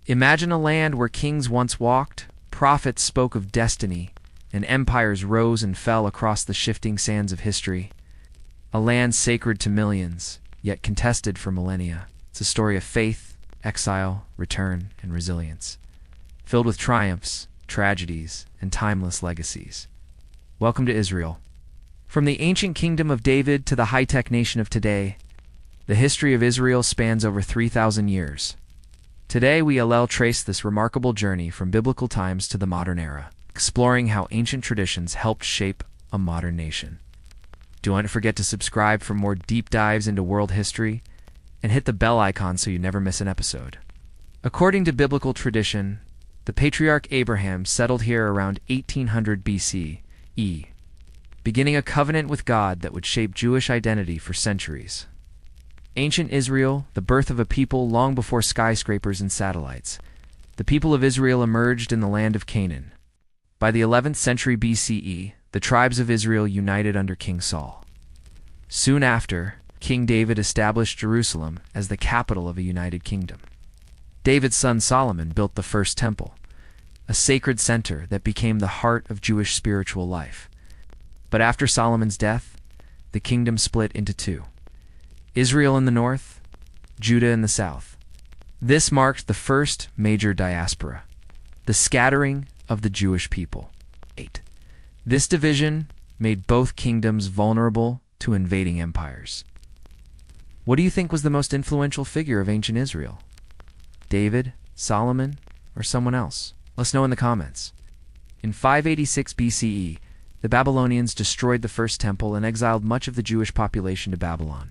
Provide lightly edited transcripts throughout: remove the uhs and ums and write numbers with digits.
Imagine a land where kings once walked, prophets spoke of destiny, and empires rose and fell across the shifting sands of history. A land sacred to millions, yet contested for millennia. It's a story of faith, exile, return, and resilience, filled with triumphs, tragedies, and timeless legacies. Welcome to Israel. From the ancient kingdom of David to the high-tech nation of today, the history of Israel spans over 3,000 years. Today we'll trace this remarkable journey from biblical times to the modern era, exploring how ancient traditions helped shape a modern nation. Don't forget to subscribe for more deep dives into world history, and hit the bell icon so you never miss an episode. According to biblical tradition, the patriarch Abraham settled here around 1800 BCE, beginning a covenant with God that would shape Jewish identity for centuries. Ancient Israel, the birth of a people long before skyscrapers and satellites. The people of Israel emerged in the land of Canaan. By the 11th century BCE, the tribes of Israel united under King Saul. Soon after, King David established Jerusalem as the capital of a united kingdom. David's son Solomon built the first temple, a sacred center that became the heart of Jewish spiritual life. But after Solomon's death, the kingdom split into two: Israel in the north, Judah in the south. This marked the first major diaspora, the scattering of the Jewish people. 8. This division made both kingdoms vulnerable to invading empires. What do you think was the most influential figure of ancient Israel? David, Solomon, or someone else? Let us know in the comments. In 586 BCE, the Babylonians destroyed the first temple and exiled much of the Jewish population to Babylon.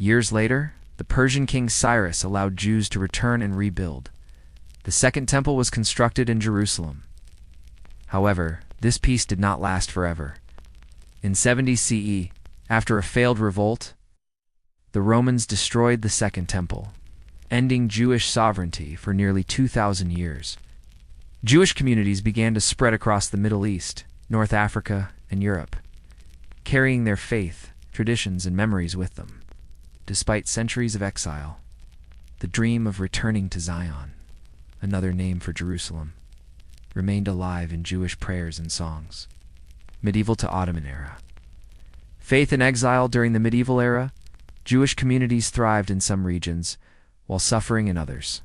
Years later, the Persian king Cyrus allowed Jews to return and rebuild. The second temple was constructed in Jerusalem. However, this peace did not last forever. In 70 CE, after a failed revolt, the Romans destroyed the second temple, ending Jewish sovereignty for nearly 2,000 years. Jewish communities began to spread across the Middle East, North Africa, and Europe, carrying their faith, traditions, and memories with them. Despite centuries of exile, the dream of returning to Zion, another name for Jerusalem, remained alive in Jewish prayers and songs. Medieval to Ottoman era. Faith in exile during the medieval era, Jewish communities thrived in some regions, while suffering in others.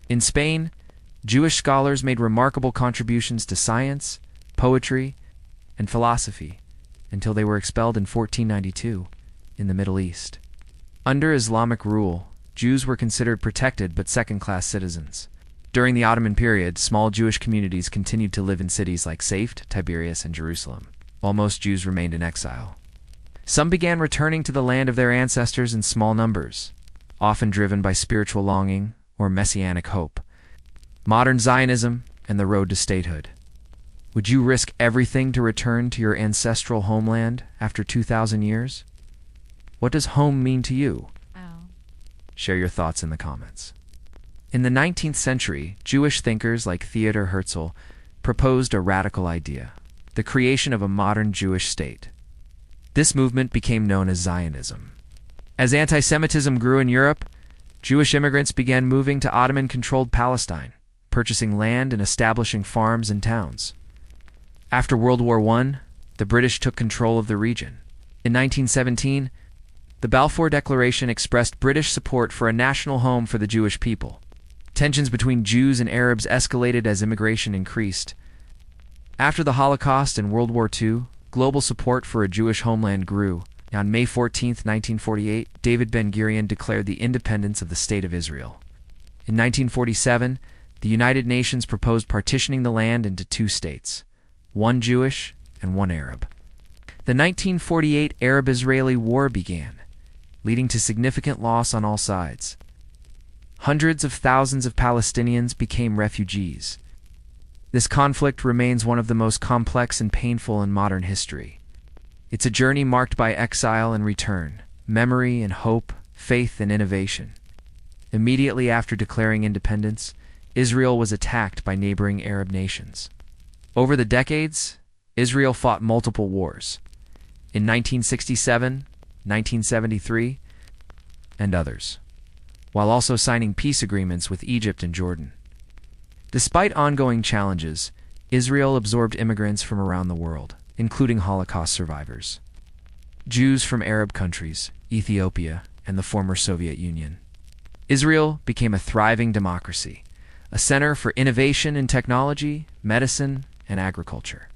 In Spain, Jewish scholars made remarkable contributions to science, poetry, and philosophy, until they were expelled in 1492 in the Middle East. Under Islamic rule, Jews were considered protected but second-class citizens. During the Ottoman period, small Jewish communities continued to live in cities like Safed, Tiberias, and Jerusalem, while most Jews remained in exile. Some began returning to the land of their ancestors in small numbers, often driven by spiritual longing or messianic hope. Modern Zionism and the road to statehood. Would you risk everything to return to your ancestral homeland after 2,000 years? What does home mean to you? Share your thoughts in the comments. In the 19th century, Jewish thinkers like Theodor Herzl proposed a radical idea: the creation of a modern Jewish state. This movement became known as Zionism. As anti-Semitism grew in Europe, Jewish immigrants began moving to Ottoman-controlled Palestine, purchasing land and establishing farms and towns. After World War I, the British took control of the region. In 1917, the Balfour Declaration expressed British support for a national home for the Jewish people. Tensions between Jews and Arabs escalated as immigration increased. After the Holocaust and World War II, global support for a Jewish homeland grew. On May 14, 1948, David Ben-Gurion declared the independence of the State of Israel. In 1947, the United Nations proposed partitioning the land into two states, one Jewish and one Arab. The 1948 Arab-Israeli War began, leading to significant loss on all sides. Hundreds of thousands of Palestinians became refugees. This conflict remains one of the most complex and painful in modern history. It's a journey marked by exile and return, memory and hope, faith and innovation. Immediately after declaring independence, Israel was attacked by neighboring Arab nations. Over the decades, Israel fought multiple wars. In 1967, 1973, and others. while also signing peace agreements with Egypt and Jordan. Despite ongoing challenges, Israel absorbed immigrants from around the world, including Holocaust survivors, Jews from Arab countries, Ethiopia, and the former Soviet Union. Israel became a thriving democracy, a center for innovation in technology, medicine, and agriculture.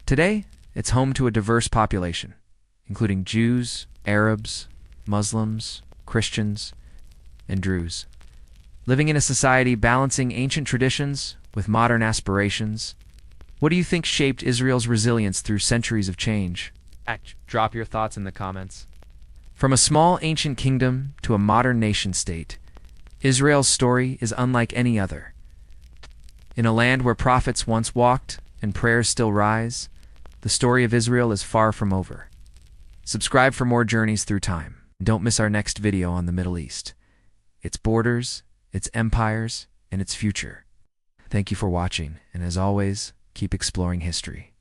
Today, it's home to a diverse population, including Jews, Arabs, Muslims, Christians, and Druze, living in a society balancing ancient traditions with modern aspirations. What do you think shaped Israel's resilience through centuries of change? Drop your thoughts in the comments. From a small ancient kingdom to a modern nation-state, Israel's story is unlike any other. In a land where prophets once walked and prayers still rise, the story of Israel is far from over. Subscribe for more journeys through time. Don't miss our next video on the Middle East, its borders, its empires, and its future. Thank you for watching, and as always, keep exploring history.